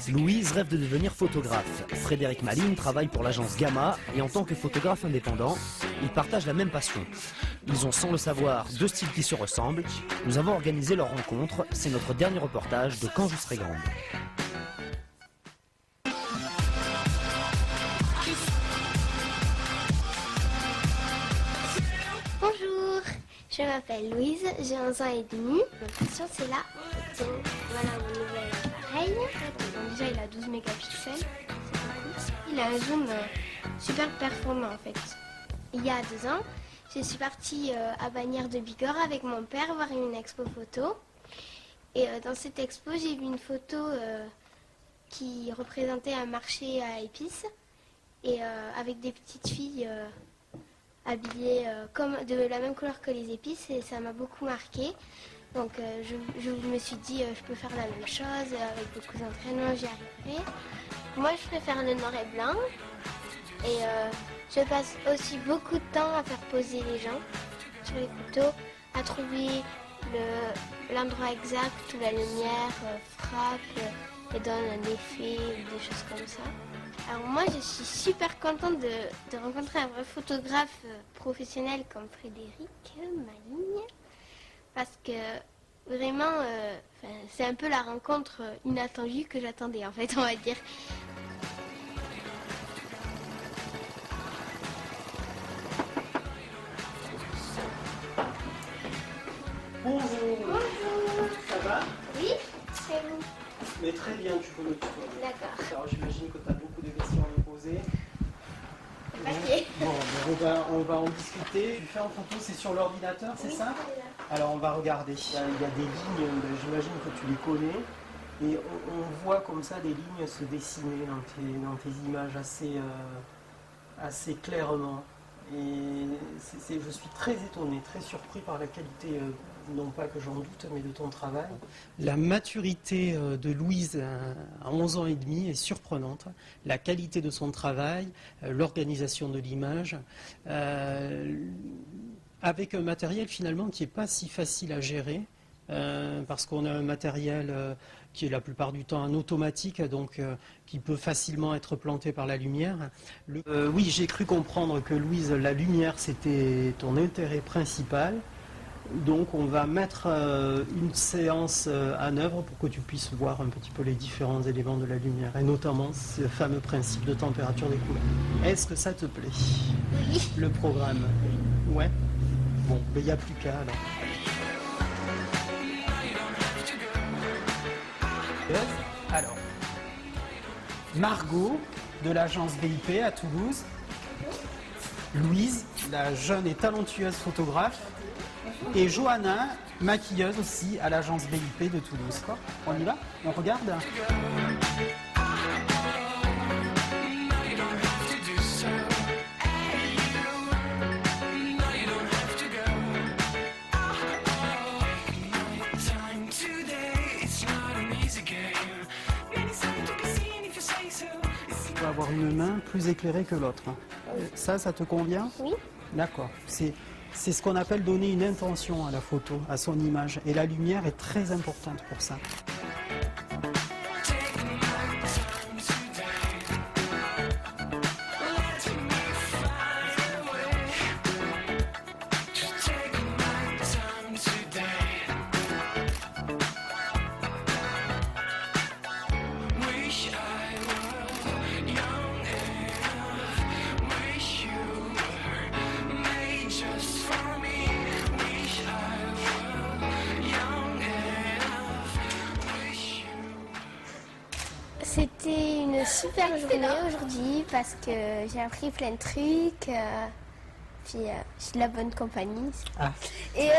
Louise rêve de devenir photographe. Frédéric Maline travaille pour l'agence Gamma et en tant que photographe indépendant, ils partagent la même passion. Ils ont sans le savoir deux styles qui se ressemblent. Nous avons organisé leur rencontre. C'est notre dernier reportage de Quand je serai grande. Bonjour, je m'appelle Louise, j'ai 11 ans et demi. Ma passion c'est la photo. Voilà mon nouvel appareil. Donc déjà il a 12 mégapixels, c'est cool. Il a un zoom super performant en fait. Il y a 2 ans, je suis partie à Bagnères de Bigorre avec mon père voir une expo photo. Et dans cette expo j'ai vu une photo qui représentait un marché à épices. Et avec des petites filles habillées comme de la même couleur que les épices et ça m'a beaucoup marqué. Donc je me suis dit je peux faire la même chose, avec beaucoup d'entraînement j'y arriverai. Moi je préfère le noir et blanc et je passe aussi beaucoup de temps à faire poser les gens sur les photos, à trouver l'endroit exact où la lumière frappe et donne un effet ou des choses comme ça. Alors moi je suis super contente de rencontrer un vrai photographe professionnel comme Frédéric Maline parce que vraiment c'est un peu la rencontre inattendue que j'attendais en fait on va dire. Bonjour. Bonjour. Ça va? Oui, c'est vous. Mais très bien, tu peux me tutoyer. D'accord. Alors j'imagine que tu as beaucoup de questions à me poser. Papier. Bon, on va en discuter. Tu fais en photo, c'est sur l'ordinateur, c'est ça? Alors on va regarder. Il y a des lignes, j'imagine que tu les connais. Et on voit comme ça des lignes se dessiner dans tes images assez clairement. Et je suis très étonné, très surpris par la qualité, non pas que j'en doute, mais de ton travail. La maturité de Louise à 11 ans et demi est surprenante. La qualité de son travail, l'organisation de l'image, avec un matériel finalement qui n'est pas si facile à gérer. Parce qu'on a un matériel qui est la plupart du temps en automatique, donc qui peut facilement être planté par la lumière. Oui, j'ai cru comprendre que Louise, la lumière, c'était ton intérêt principal. Donc on va mettre une séance en œuvre pour que tu puisses voir un petit peu les différents éléments de la lumière, et notamment ce fameux principe de température des couleurs. Est-ce que ça te plaît? Oui. Le programme? Ouais. Bon, il n'y a plus qu'à alors. Alors, Margot de l'agence BIP à Toulouse, Louise, la jeune et talentueuse photographe, et Johanna, maquilleuse aussi à l'agence BIP de Toulouse. On y va? On regarde? Tu vas avoir une main plus éclairée que l'autre. Ça te convient? Oui. D'accord. C'est ce qu'on appelle donner une intention à la photo, à son image. Et la lumière est très importante pour ça. C'était une super journée aujourd'hui parce que j'ai appris plein de trucs, puis je suis de la bonne compagnie. Ah. Et,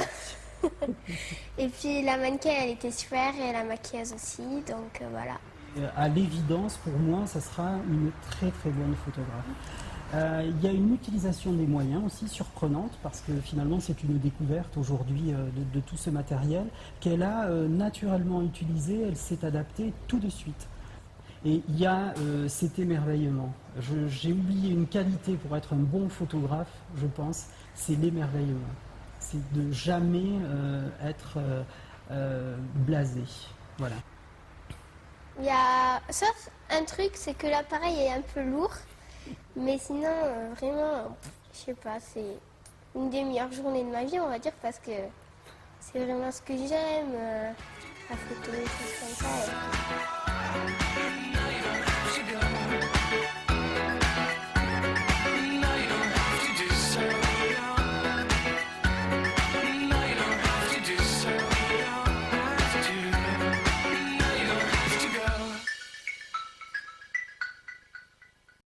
et puis la mannequin elle était super et la maquilleuse aussi, donc voilà. À l'évidence, pour moi, ça sera une très très bonne photographe. Il y a une utilisation des moyens aussi surprenante parce que finalement c'est une découverte aujourd'hui de tout ce matériel qu'elle a naturellement utilisé, elle s'est adaptée tout de suite. Et il y a cet émerveillement. J'ai oublié une qualité pour être un bon photographe, je pense, c'est l'émerveillement. C'est de jamais être blasé. Voilà. Il y a, sauf un truc, c'est que l'appareil est un peu lourd. Mais sinon, vraiment, je sais pas, c'est une des meilleures journées de ma vie, on va dire, parce que c'est vraiment ce que j'aime, la photo, des choses comme ça.